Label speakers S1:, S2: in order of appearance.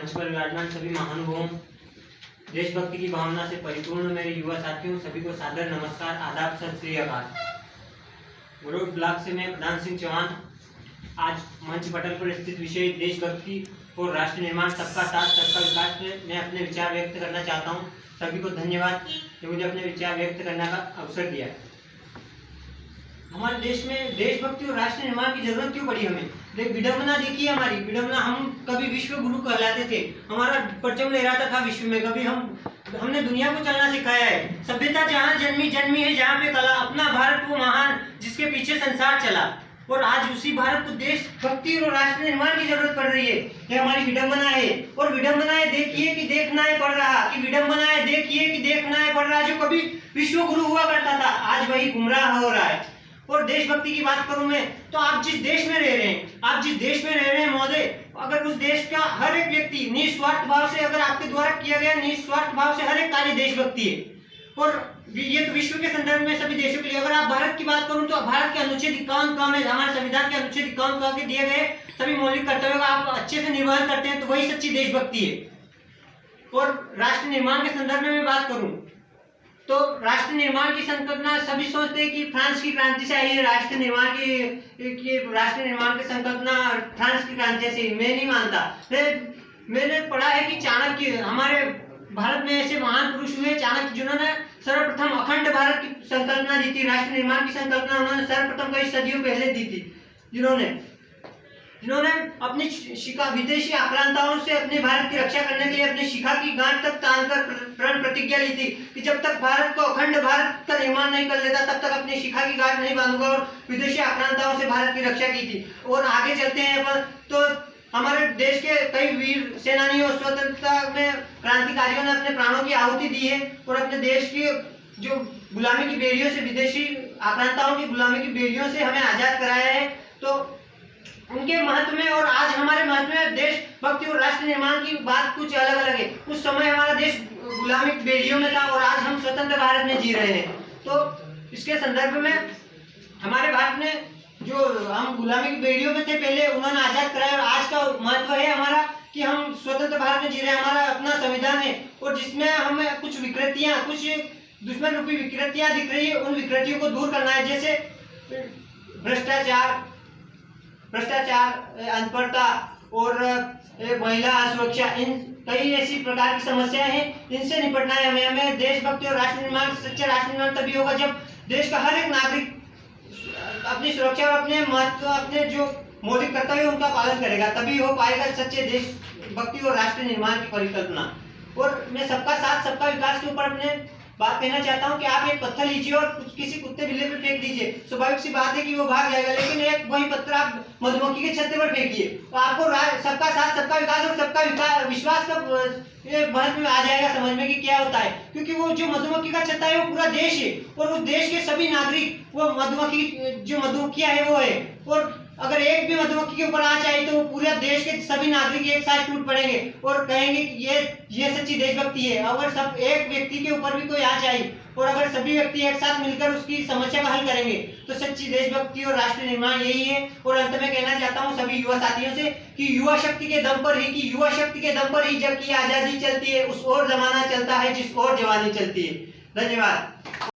S1: मंच पर विराजमान सभी महानुभावों, देशभक्ति की भावना से परिपूर्ण मेरे युवा साथियों, सभी को सादर नमस्कार, आदाब, सत श्री अकाल। गुरुड़ ब्लॉक से मैं प्रधान सिंह चौहान आज मंच पटल पर स्थित विषय देशभक्ति और राष्ट्र निर्माण, सबका साथ सबका विकास में मैं अपने विचार व्यक्त करना चाहता हूं। सभी को धन्यवाद कि मुझे अपने विचार व्यक्त करने का अवसर दिया। हमारे देश में देशभक्ति और राष्ट्र निर्माण की जरूरत क्यों पड़ी हमें? विडंबना देखिए हमारी विडंबना। हम कभी विश्व गुरु कहलाते थे, हमारा परचम लहराता था विश्व में। कभी हमने दुनिया को चलना सिखाया है। सभ्यता जहाँ जन्मी है, जहाँ पे कला, अपना भारत वो महान जिसके पीछे संसार चला। और आज उसी भारत को देशभक्ति और राष्ट्र निर्माण की जरूरत पड़ रही है। ये हमारी विडंबना है। और विडंबनाएं देखिए कि देखना है पड़ रहा, कि विडंबनाएं देखिए कि देखना है पड़ रहा। जो कभी विश्व गुरु हुआ करता था, आज वही गुमराह हो रहा है। और देशभक्ति की बात करूं मैं, तो आप जिस देश में रह रहे हैं महोदय, अगर उस देश का हर एक व्यक्ति निस्वार्थ भाव से, अगर आपके द्वारा किया गया निस्वार्थ भाव से हर एक कार्य देशभक्ति है। और ये तो विश्व के संदर्भ में सभी देशों के लिए। अगर आप भारत की बात करूं तो भारत के अनुच्छेद 51 में, हमारे संविधान के अनुच्छेद 51 के दिए गए सभी मौलिक कर्तव्यों का आप अच्छे से निर्वहन करते हैं, तो वही सच्ची देशभक्ति है। और राष्ट्र निर्माण के संदर्भ में मैं बात करूं तो राष्ट्र निर्माण की संकल्पना सभी सोचते हैं कि फ्रांस की क्रांति से आई है। राष्ट्र निर्माण की संकल्पना फ्रांस की क्रांति से। मैं नहीं मानता। मैंने पढ़ा है कि चाणक्य, हमारे भारत में ऐसे महान पुरुष हुए चाणक्य, जिन्होंने सर्वप्रथम अखंड भारत की संकल्पना दी थी। राष्ट्र निर्माण की संकल्पना उन्होंने सर्वप्रथम कई सदियों पहले दी थी, जिन्होंने अपनी शिखा विदेशी आक्रांताओं से अपने भारत की रक्षा करने के लिए अपने शिखा की गांठ तक तानकर प्रण प्रतिज्ञा ली थी कि जब तक भारत को अखंड भारत का निर्माण नहीं कर लेता, तब तक अपनी शिखा की गांठ नहीं बांधूंगा। और विदेशी आक्रांताओं से भारत की रक्षा की थी। और आगे चलते हैं अपन तो हमारे देश के कई वीर सेनानियों, स्वतंत्रता में क्रांतिकारियों ने अपने प्राणों की आहुति दी है और अपने देश की जो गुलामी की बेड़ियों से, विदेशी आक्रांताओं की गुलामी की बेड़ियों से हमें आजाद कराया है। तो उनके महत्व में और आज हमारे महत्व में देशभक्ति और राष्ट्र निर्माण की बात कुछ अलग अलग है। उस समय हमारा देश गुलामी की बेड़ियों में था और आज हम स्वतंत्र भारत में जी रहे हैं। तो इसके संदर्भ में हमारे भारत में जो हम गुलामी की बेड़ियों में थे पहले, उन्होंने आजाद कराया। और आज का महत्व है हमारा कि हम स्वतंत्र भारत में जी रहे हैं। हमारा अपना संविधान है और जिसमें हमें कुछ विकृतियां, कुछ दुश्मन रूपी विकृतियां दिख रही है, उन विकृतियों को दूर करना है। जैसे भ्रष्टाचार, अनपढ़ता और महिला असुरक्षा, इन कई ऐसी प्रकार की समस्याएं हैं, इनसे निपटना है हमें। देशभक्ति और राष्ट्र निर्माण, सच्चा राष्ट्र निर्माण तभी होगा जब देश का हर एक नागरिक अपनी सुरक्षा और अपने महत्व, अपने जो मौलिक कर्तव्य उनका पालन करेगा, तभी हो पाएगा सच्चे देशभक्ति और राष्ट्र निर्माण की परिकल्पना। और मैं सबका साथ सबका विकास के ऊपर अपने बात कहना चाहता हूं कि आप एक पत्थर लीजिए और किसी कुत्ते बिल्ली पे फेंक दीजिए, स्वाभाविक सी बात है कि वो भाग जाएगा। लेकिन एक वही पत्थर आप मधुमक्खी के छत्ते पर फेंकिए तो आपको सबका साथ सबका विकास और सबका विश्वास का महत्व में आ जाएगा समझ में कि क्या होता है। क्योंकि वो जो मधुमक्खी का छत्ता है वो पूरा देश है और उस देश के सभी नागरिक, वो मधुमक्खी जो मधुमक्खियां है वो है। और अगर एक भी मधुमक्खी के ऊपर आँच आई तो वो पूरे देश के सभी नागरिक एक साथ टूट पड़ेंगे और कहेंगे कि ये सच्ची देशभक्ति है। अगर सब एक व्यक्ति के ऊपर भी कोई आँच आई और अगर सभी व्यक्ति एक साथ मिलकर उसकी समस्या का हल करेंगे तो सच्ची देशभक्ति और राष्ट्र निर्माण यही है। और अंत में कहना चाहता हूँ सभी युवा साथियों से कि युवा शक्ति के दम पर ही जबकि आजादी चलती है, उस और जमाना चलता है जिस और जवानी चलती है। धन्यवाद।